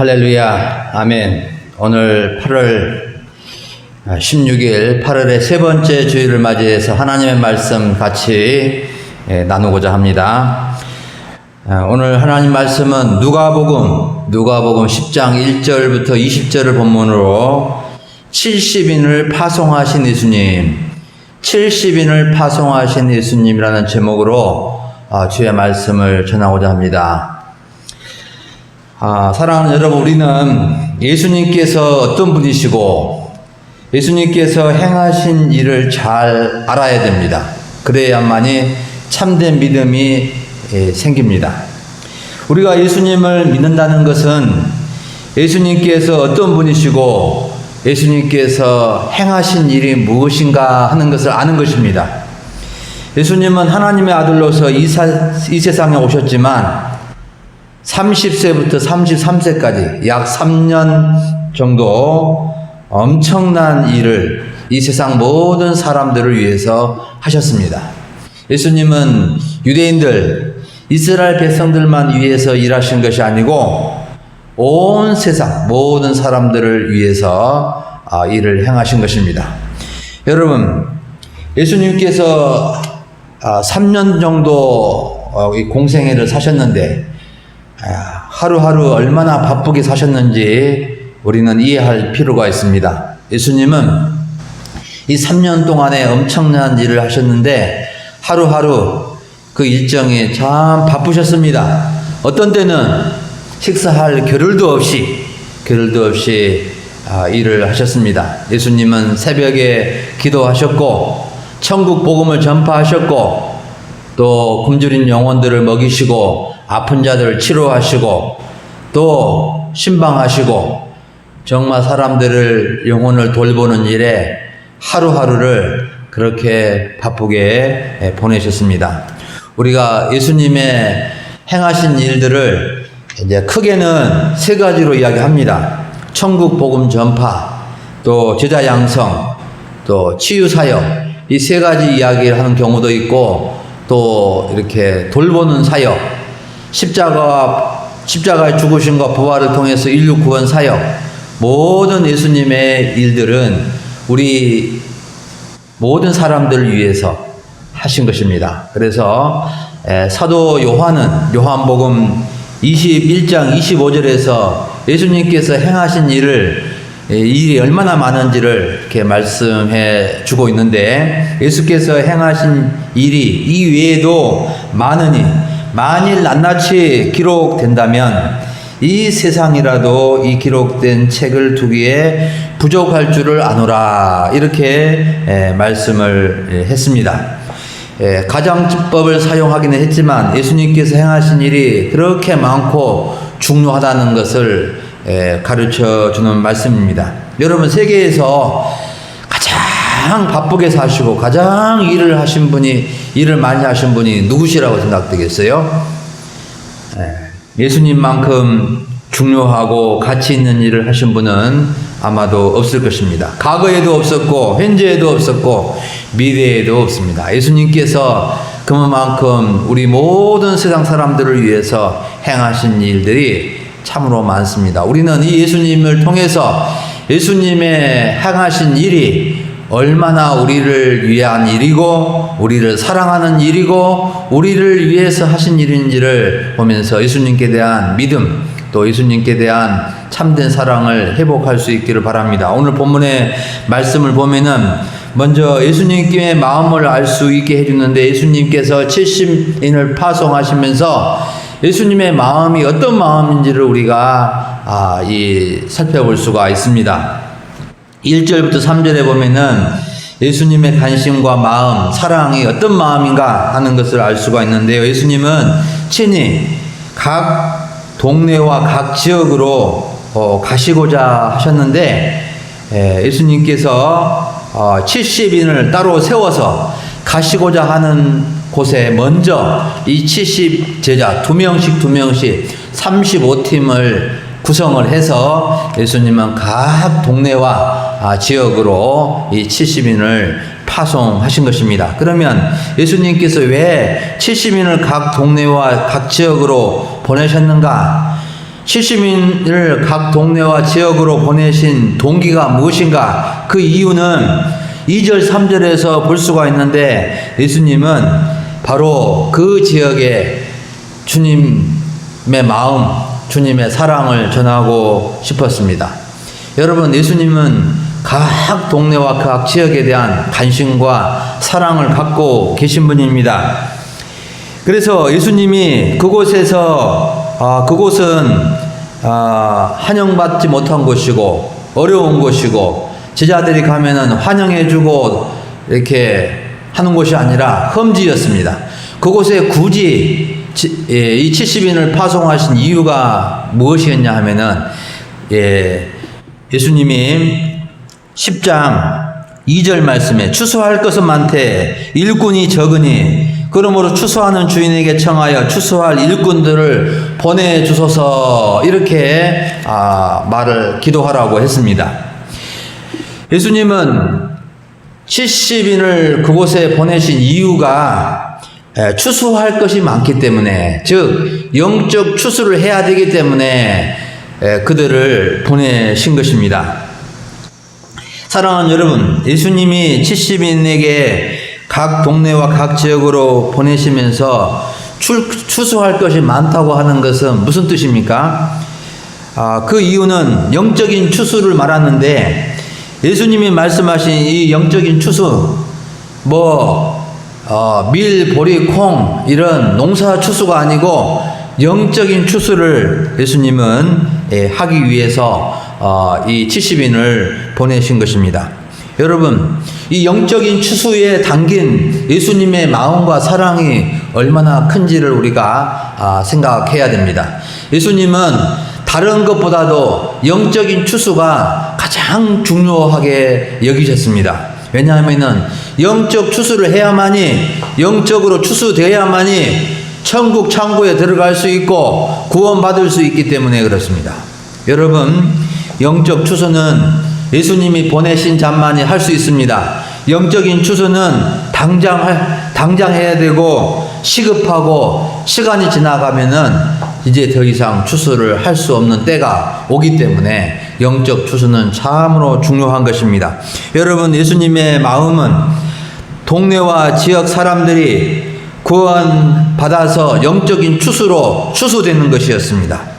할렐루야, 아멘. 오늘 8월 16일, 8월의 세 번째 주일을 맞이해서 하나님의 말씀 같이 나누고자 합니다. 오늘 하나님 말씀은 누가복음 10장 1절부터 20절을 본문으로 70인을 파송하신 예수님, 70인을 파송하신 예수님이라는 제목으로 주의 말씀을 전하고자 합니다. 사랑하는 여러분, 우리는 예수님께서 어떤 분이시고 예수님께서 행하신 일을 잘 알아야 됩니다. 그래야만이 참된 믿음이 생깁니다. 우리가 예수님을 믿는다는 것은 예수님께서 어떤 분이시고 예수님께서 행하신 일이 무엇인가 하는 것을 아는 것입니다. 예수님은 하나님의 아들로서 이 세상에 오셨지만 30세부터 33세까지 약 3년 정도 엄청난 일을 이 세상 모든 사람들을 위해서 하셨습니다. 예수님은 유대인들, 이스라엘 백성들만 위해서 일하신 것이 아니고 온 세상 모든 사람들을 위해서 일을 행하신 것입니다. 여러분, 예수님께서 3년 정도 공생애를 사셨는데 하루하루 얼마나 바쁘게 사셨는지 우리는 이해할 필요가 있습니다. 예수님은 이 3년 동안에 엄청난 일을 하셨는데 하루하루 그 일정이 참 바쁘셨습니다. 어떤 때는 식사할 겨를도 없이 일을 하셨습니다. 예수님은 새벽에 기도하셨고 천국 복음을 전파하셨고 또 굶주린 영혼들을 먹이시고 아픈 자들을 치료하시고 또 신방하시고 정말 사람들을 영혼을 돌보는 일에 하루하루를 그렇게 바쁘게 보내셨습니다. 우리가 예수님의 행하신 일들을 이제 크게는 세 가지로 이야기합니다. 천국 복음 전파, 또 제자 양성, 또 치유 사역, 이 세 가지 이야기를 하는 경우도 있고 또 이렇게 돌보는 사역, 십자가의 죽으심과 부활을 통해서 인류 구원 사역, 모든 예수님의 일들은 우리 모든 사람들을 위해서 하신 것입니다. 그래서 사도 요한은 요한복음 21장 25절에서 예수님께서 행하신 일이 얼마나 많은지를 이렇게 말씀해 주고 있는데, 예수께서 행하신 일이 이 외에도 많으니 만일 낱낱이 기록된다면 이 세상이라도 이 기록된 책을 두기에 부족할 줄을 아노라, 이렇게 말씀을 했습니다. 가정집법을 사용하기는 했지만 예수님께서 행하신 일이 그렇게 많고 중요하다는 것을 가르쳐 주는 말씀입니다. 여러분, 세계에서 가장 바쁘게 사시고 가장 일을 많이 하신 분이 누구시라고 생각되겠어요? 예수님만큼 중요하고 가치 있는 일을 하신 분은 아마도 없을 것입니다. 과거에도 없었고 현재에도 없었고 미래에도 없습니다. 예수님께서 그만큼 우리 모든 세상 사람들을 위해서 행하신 일들이 참으로 많습니다. 우리는 이 예수님을 통해서 예수님의 행하신 일이 얼마나 우리를 위한 일이고 우리를 사랑하는 일이고 우리를 위해서 하신 일인지를 보면서 예수님께 대한 믿음, 또 예수님께 대한 참된 사랑을 회복할 수 있기를 바랍니다. 오늘 본문의 말씀을 보면은 먼저 예수님의 마음을 알 수 있게 해주는데, 예수님께서 70인을 파송하시면서 예수님의 마음이 어떤 마음인지를 우리가 살펴볼 수가 있습니다. 1절부터 3절에 보면은 예수님의 관심과 마음, 사랑이 어떤 마음인가 하는 것을 알 수가 있는데요. 예수님은 친히 각 동네와 각 지역으로 가시고자 하셨는데, 예수님께서 70인을 따로 세워서 가시고자 하는 곳에 먼저 이 70 제자 2명씩 35팀을 구성을 해서 예수님은 각 동네와 지역으로 이 70인을 파송하신 것입니다. 그러면 예수님께서 왜 70인을 각 동네와 각 지역으로 보내셨는가? 70인을 각 동네와 지역으로 보내신 동기가 무엇인가? 그 이유는 2절, 3절에서 볼 수가 있는데 예수님은 바로 그 지역에 주님의 마음, 주님의 사랑을 전하고 싶었습니다. 여러분, 예수님은 각 동네와 각 지역에 대한 관심과 사랑을 갖고 계신 분입니다. 그래서 예수님이 그곳은 환영받지 못한 곳이고 어려운 곳이고 제자들이 가면은 환영해주고 이렇게 하는 곳이 아니라 험지였습니다. 그곳에 굳이 이 70인을 파송하신 이유가 무엇이었냐 하면은 예수님이 10장 2절 말씀에 추수할 것은 많되 일꾼이 적으니 그러므로 추수하는 주인에게 청하여 추수할 일꾼들을 보내주소서, 이렇게 기도하라고 했습니다. 예수님은 70인을 그곳에 보내신 이유가 추수할 것이 많기 때문에, 즉 영적 추수를 해야 되기 때문에 그들을 보내신 것입니다. 사랑하는 여러분, 예수님이 70인에게 각 동네와 각 지역으로 보내시면서 추수할 것이 많다고 하는 것은 무슨 뜻입니까? 그 이유는 영적인 추수를 말하는데, 예수님이 말씀하신 이 영적인 추수, 밀, 보리, 콩 이런 농사 추수가 아니고 영적인 추수를 예수님은 하기 위해서 이 70인을 보내신 것입니다. 여러분, 이 영적인 추수에 담긴 예수님의 마음과 사랑이 얼마나 큰지를 우리가 생각해야 됩니다. 예수님은 다른 것보다도 영적인 추수가 가장 중요하게 여기셨습니다. 왜냐하면 영적 추수를 해야만이, 영적으로 추수되어야만이 천국 창고에 들어갈 수 있고 구원받을 수 있기 때문에 그렇습니다. 여러분, 영적 추수는 예수님이 보내신 자만이 할 수 있습니다. 영적인 추수는 당장 해야 되고 시급하고 시간이 지나가면은 이제 더 이상 추수를 할 수 없는 때가 오기 때문에 영적 추수는 참으로 중요한 것입니다. 여러분, 예수님의 마음은 동네와 지역 사람들이 구원받아서 영적인 추수로 추수되는 것이었습니다.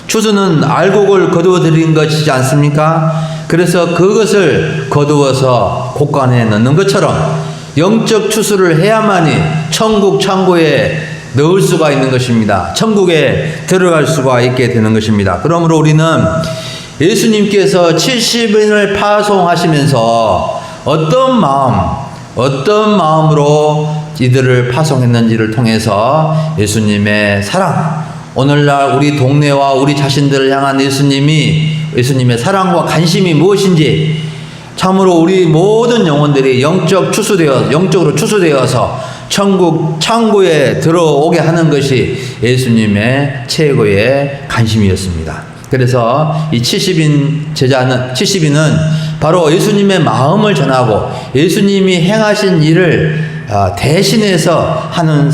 추수는 알곡을 거두어들인 것이지 않습니까? 그래서 그것을 거두어서 곳간에 넣는 것처럼 영적 추수를 해야만이 천국 창고에 넣을 수가 있는 것입니다. 천국에 들어갈 수가 있게 되는 것입니다. 그러므로 우리는 예수님께서 70인을 파송하시면서 어떤 마음으로 이들을 파송했는지를 통해서 예수님의 사랑, 오늘날 우리 동네와 우리 자신들을 향한 예수님의 사랑과 관심이 무엇인지, 참으로 우리 모든 영혼들이 영적으로 추수되어서 천국 창고에 들어오게 하는 것이 예수님의 최고의 관심이었습니다. 그래서 이 70인은 바로 예수님의 마음을 전하고 예수님이 행하신 일을 대신해서 하는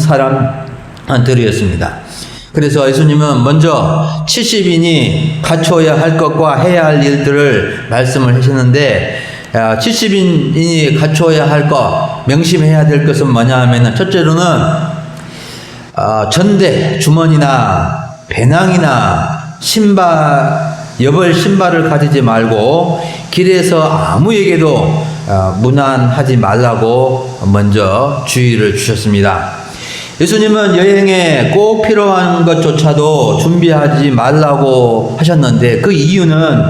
사람들이었습니다. 그래서 예수님은 먼저 70인이 갖춰야 할 것과 해야 할 일들을 말씀을 하시는데, 70인이 갖춰야 할 것, 명심해야 될 것은 뭐냐 하면은, 첫째로는 전대, 주머니나 배낭이나 여벌 신발을 가지지 말고 길에서 아무에게도 문안하지 말라고 먼저 주의를 주셨습니다. 예수님은 여행에 꼭 필요한 것조차도 준비하지 말라고 하셨는데, 그 이유는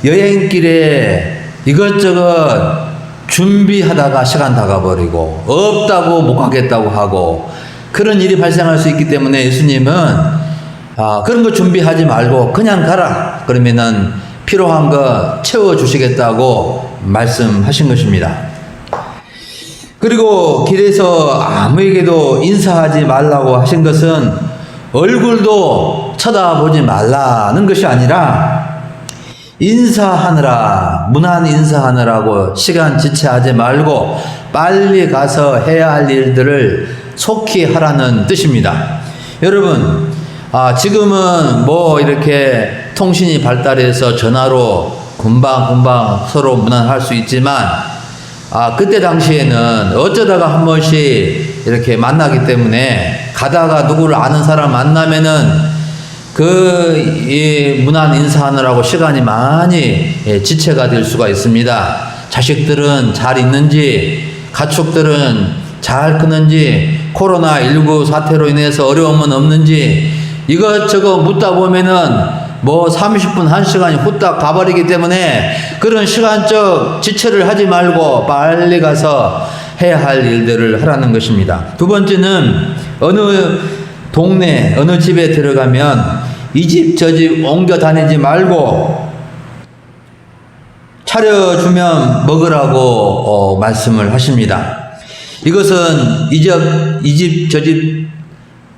여행길에 이것저것 준비하다가 시간 다 가버리고 없다고 못 가겠다고 하고 그런 일이 발생할 수 있기 때문에 예수님은 그런 거 준비하지 말고 그냥 가라, 그러면은 필요한 거 채워주시겠다고 말씀하신 것입니다. 그리고 길에서 아무에게도 인사하지 말라고 하신 것은 얼굴도 쳐다보지 말라는 것이 아니라 문안 인사하느라고 시간 지체하지 말고 빨리 가서 해야 할 일들을 속히 하라는 뜻입니다. 여러분, 지금은 뭐 이렇게 통신이 발달해서 전화로 금방 서로 문안할 수 있지만, 그때 당시에는 어쩌다가 한 번씩 이렇게 만나기 때문에 가다가 누구를 아는 사람 만나면은 이 문안 인사하느라고 시간이 많이 지체가 될 수가 있습니다. 자식들은 잘 있는지, 가축들은 잘 크는지, 코로나19 사태로 인해서 어려움은 없는지 이것저것 묻다 보면은 뭐 30분, 1시간이 후딱 가버리기 때문에 그런 시간적 지체를 하지 말고 빨리 가서 해야 할 일들을 하라는 것입니다. 두 번째는 어느 동네, 어느 집에 들어가면 이 집, 저 집 옮겨 다니지 말고 차려주면 먹으라고 말씀을 하십니다. 이것은 이 집, 저 집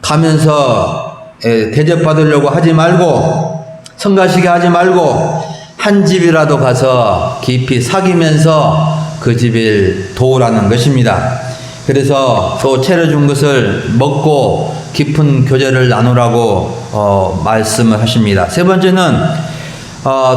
가면서 대접받으려고 하지 말고, 성가시게 하지 말고 한 집이라도 가서 깊이 사귀면서 그 집을 도우라는 것입니다. 그래서 또 차려준 것을 먹고 깊은 교제를 나누라고 말씀을 하십니다. 세 번째는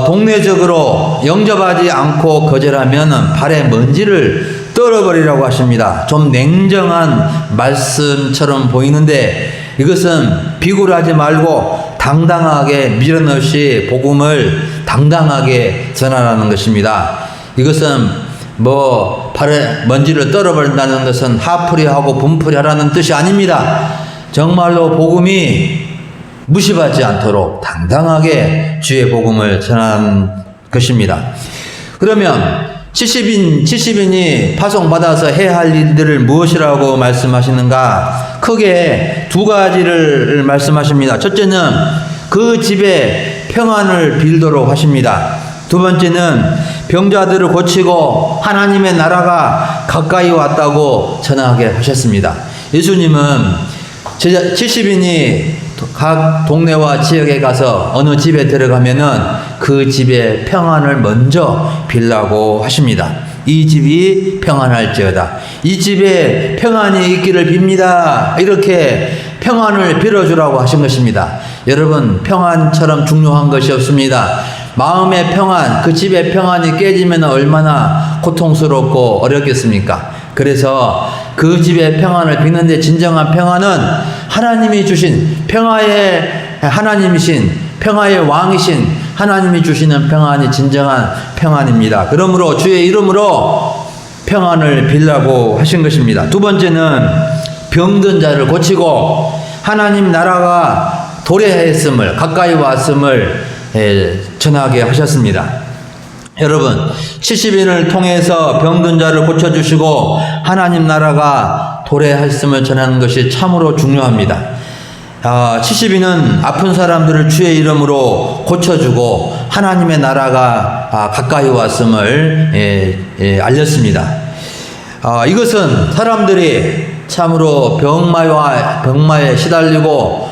동네적으로 영접하지 않고 거절하면 발에 먼지를 떨어버리라고 하십니다. 좀 냉정한 말씀처럼 보이는데 이것은 비굴하지 말고 당당하게 미련 없이 복음을 당당하게 전하라는 것입니다. 이것은 뭐 발에 먼지를 떨어버린다는 것은 하풀이하고 분풀이하라는 뜻이 아닙니다. 정말로 복음이 무시받지 않도록 당당하게 주의 복음을 전하는 것입니다. 그러면 70인이 파송받아서 해야 할 일들을 무엇이라고 말씀하시는가? 크게 두 가지를 말씀하십니다. 첫째는 그 집에 평안을 빌도록 하십니다. 두 번째는 병자들을 고치고 하나님의 나라가 가까이 왔다고 전하게 하셨습니다. 예수님은 70인이 각 동네와 지역에 가서 어느 집에 들어가면은 그 집에 평안을 먼저 빌라고 하십니다. 이 집이 평안할지어다. 이 집에 평안이 있기를 빕니다. 이렇게 평안을 빌어주라고 하신 것입니다. 여러분, 평안처럼 중요한 것이 없습니다. 마음의 평안, 그 집의 평안이 깨지면 얼마나 고통스럽고 어렵겠습니까? 그래서 그 집의 평안을 비는데 진정한 평안은 하나님이 주신 평화의 하나님이신 평화의 왕이신 하나님이 주시는 평안이 진정한 평안입니다. 그러므로 주의 이름으로 평안을 빌라고 하신 것입니다. 두 번째는 병든 자를 고치고 하나님 나라가 도래했음을, 가까이 왔음을 전하게 하셨습니다. 여러분, 70인을 통해서 병든 자를 고쳐주시고 하나님 나라가 도래했음을 전하는 것이 참으로 중요합니다. 70인은 아픈 사람들을 주의 이름으로 고쳐주고 하나님의 나라가 가까이 왔음을 알렸습니다. 이것은 사람들이 참으로 병마에 시달리고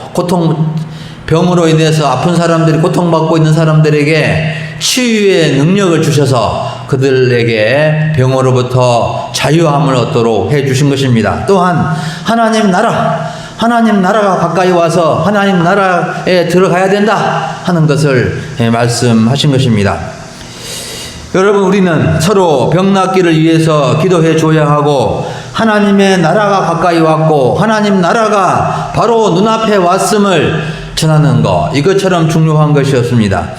병으로 인해서 아픈 사람들이 고통받고 있는 사람들에게 치유의 능력을 주셔서 그들에게 병으로부터 자유함을 얻도록 해주신 것입니다. 또한 하나님 나라가 가까이 와서 하나님 나라에 들어가야 된다 하는 것을 말씀하신 것입니다. 여러분, 우리는 서로 병 낫기를 위해서 기도해 줘야 하고 하나님의 나라가 가까이 왔고 하나님 나라가 바로 눈앞에 왔음을 전하는 것, 이것처럼 중요한 것이 없습니다.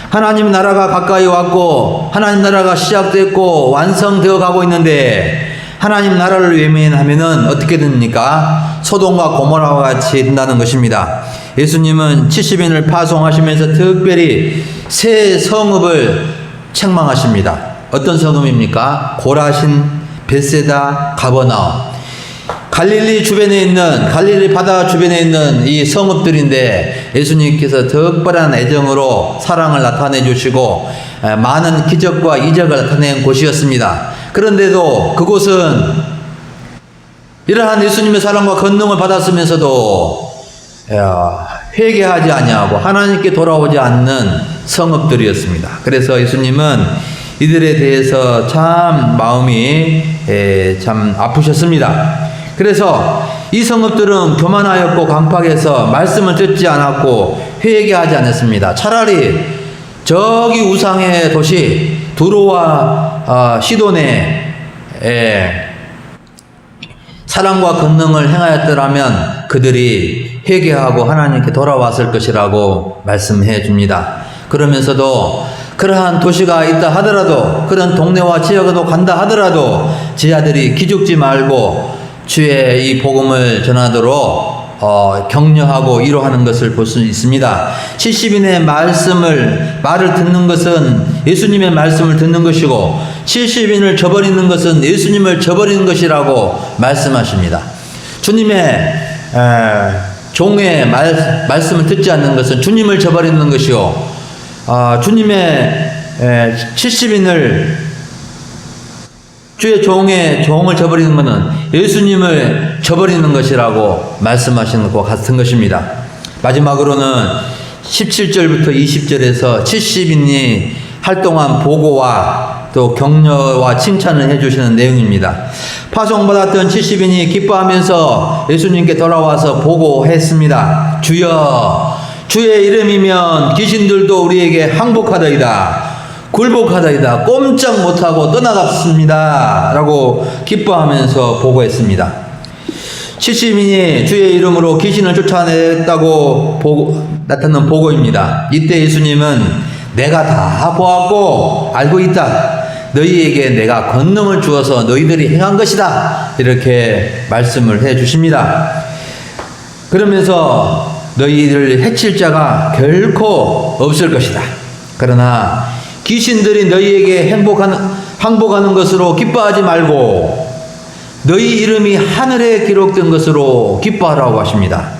하나님 나라가 가까이 왔고 하나님 나라가 시작됐고 완성되어 가고 있는데 하나님 나라를 외면하면은 어떻게 됩니까? 소돔과 고모라와 같이 된다는 것입니다. 예수님은 70인을 파송하시면서 특별히 세 성읍을 책망하십니다. 어떤 성읍입니까? 고라신, 벳세다, 가버나움. 갈릴리 바다 주변에 있는 이 성읍들인데 예수님께서 특별한 애정으로 사랑을 나타내 주시고 많은 기적과 이적을 나타낸 곳이었습니다. 그런데도 그곳은 이러한 예수님의 사랑과 권능을 받았으면서도 회개하지 아니하고 하나님께 돌아오지 않는 성읍들이었습니다. 그래서 예수님은 이들에 대해서 참 마음이 참 아프셨습니다. 그래서 이 성읍들은 교만하였고 강팍해서 말씀을 듣지 않았고 회개하지 않았습니다. 차라리 저기 우상의 도시 두로와 시돈에 사랑과 권능을 행하였더라면 그들이 회개하고 하나님께 돌아왔을 것이라고 말씀해 줍니다. 그러면서도 그러한 도시가 있다 하더라도, 그런 동네와 지역으로 간다 하더라도 제자들이 기죽지 말고 주의 이 복음을 전하도록 격려하고 위로하는 것을 볼 수 있습니다. 70인의 말을 듣는 것은 예수님의 말씀을 듣는 것이고 70인을 저버리는 것은 예수님을 저버리는 것이라고 말씀하십니다. 주님의 종의 말씀을 듣지 않는 것은 주님을 저버리는 것이요, 주님의 70인을 주의 종을 저버리는 것은 예수님을 저버리는 것이라고 말씀하시는 것과 같은 것입니다. 마지막으로는 17절부터 20절에서 70인이 활동한 보고와 또 격려와 칭찬을 해주시는 내용입니다. 파송받았던 70인이 기뻐하면서 예수님께 돌아와서 보고했습니다. 주여, 주의 이름이면 귀신들도 우리에게 항복하더이다, 굴복하더이다, 꼼짝 못하고 떠나갔습니다 라고 기뻐하면서 보고했습니다. 70인이 주의 이름으로 귀신을 쫓아냈다고 나타난 보고입니다. 이때 예수님은 내가 다 보았고 알고 있다, 너희에게 내가 권능을 주어서 너희들이 행한 것이다, 이렇게 말씀을 해 주십니다. 그러면서 너희를 해칠 자가 결코 없을 것이다. 그러나 귀신들이 너희에게 항복하는 것으로 기뻐하지 말고 너희 이름이 하늘에 기록된 것으로 기뻐하라고 하십니다.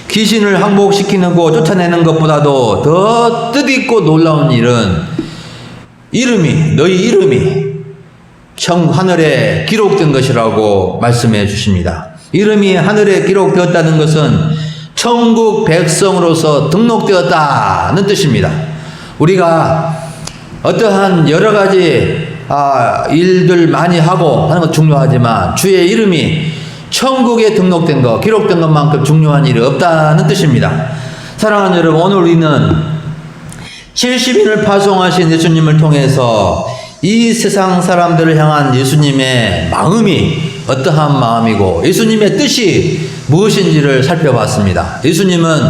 귀신을 항복시키는 거 쫓아내는 것보다도 더 뜻있고 놀라운 일은 너희 이름이 하늘에 기록된 것이라고 말씀해 주십니다. 이름이 하늘에 기록되었다는 것은 천국 백성으로서 등록되었다는 뜻입니다. 우리가 어떠한 여러 가지 일들 많이 하고 하는 것 중요하지만 주의 이름이 천국에 등록된 것, 기록된 것만큼 중요한 일이 없다는 뜻입니다. 사랑하는 여러분, 오늘 우리는 70인을 파송하신 예수님을 통해서 이 세상 사람들을 향한 예수님의 마음이 어떠한 마음이고 예수님의 뜻이 무엇인지를 살펴봤습니다. 예수님은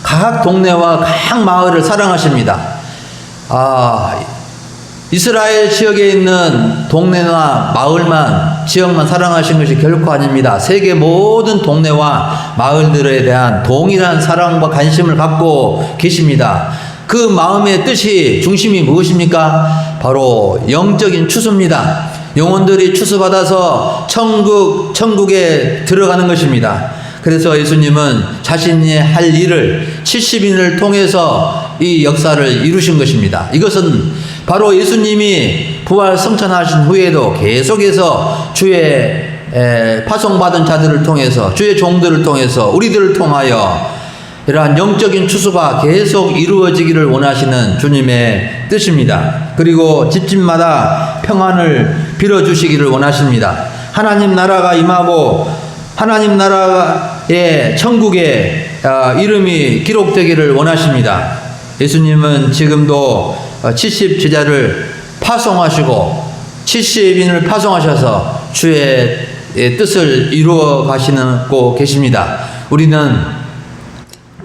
각 동네와 각 마을을 사랑하십니다. 이스라엘 지역에 있는 동네나 마을만, 지역만 사랑하신 것이 결코 아닙니다. 세계 모든 동네와 마을들에 대한 동일한 사랑과 관심을 갖고 계십니다. 그 마음의 뜻이, 중심이 무엇입니까? 바로 영적인 추수입니다. 영혼들이 추수받아서 천국에 들어가는 것입니다. 그래서 예수님은 자신이 할 일을 70인을 통해서 이 역사를 이루신 것입니다. 이것은 바로 예수님이 부활 성천하신 후에도 계속해서 주의 파송받은 자들을 통해서, 주의 종들을 통해서, 우리들을 통하여 이러한 영적인 추수가 계속 이루어지기를 원하시는 주님의 뜻입니다. 그리고 집집마다 평안을 빌어주시기를 원하십니다. 하나님 나라가 임하고 하나님 나라의 천국에 이름이 기록되기를 원하십니다. 예수님은 지금도 70 제자를 파송하시고 70인을 파송하셔서 주의 뜻을 이루어 가시고 계십니다. 우리는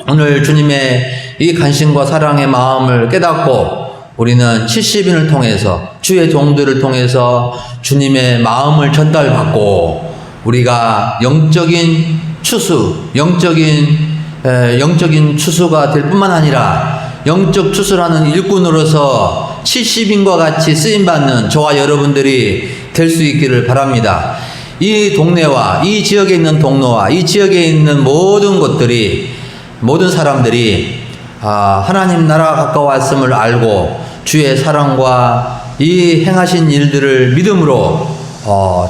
오늘 주님의 이 간신과 사랑의 마음을 깨닫고 우리는 70인을 통해서, 주의 종들을 통해서 주님의 마음을 전달받고 우리가 영적인 추수, 영적인 추수가 될 뿐만 아니라 영적 추수라는 일꾼으로서 70인과 같이 쓰임받는 저와 여러분들이 될 수 있기를 바랍니다. 이 동네와 이 지역에 있는 동로와 이 지역에 있는 모든 곳들이, 모든 사람들이 하나님 나라가 가까웠음을 알고 주의 사랑과 이 행하신 일들을 믿음으로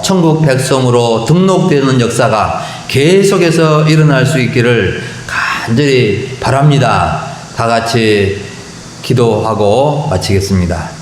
천국 백성으로 등록되는 역사가 계속해서 일어날 수 있기를 간절히 바랍니다. 다 같이 기도하고 마치겠습니다.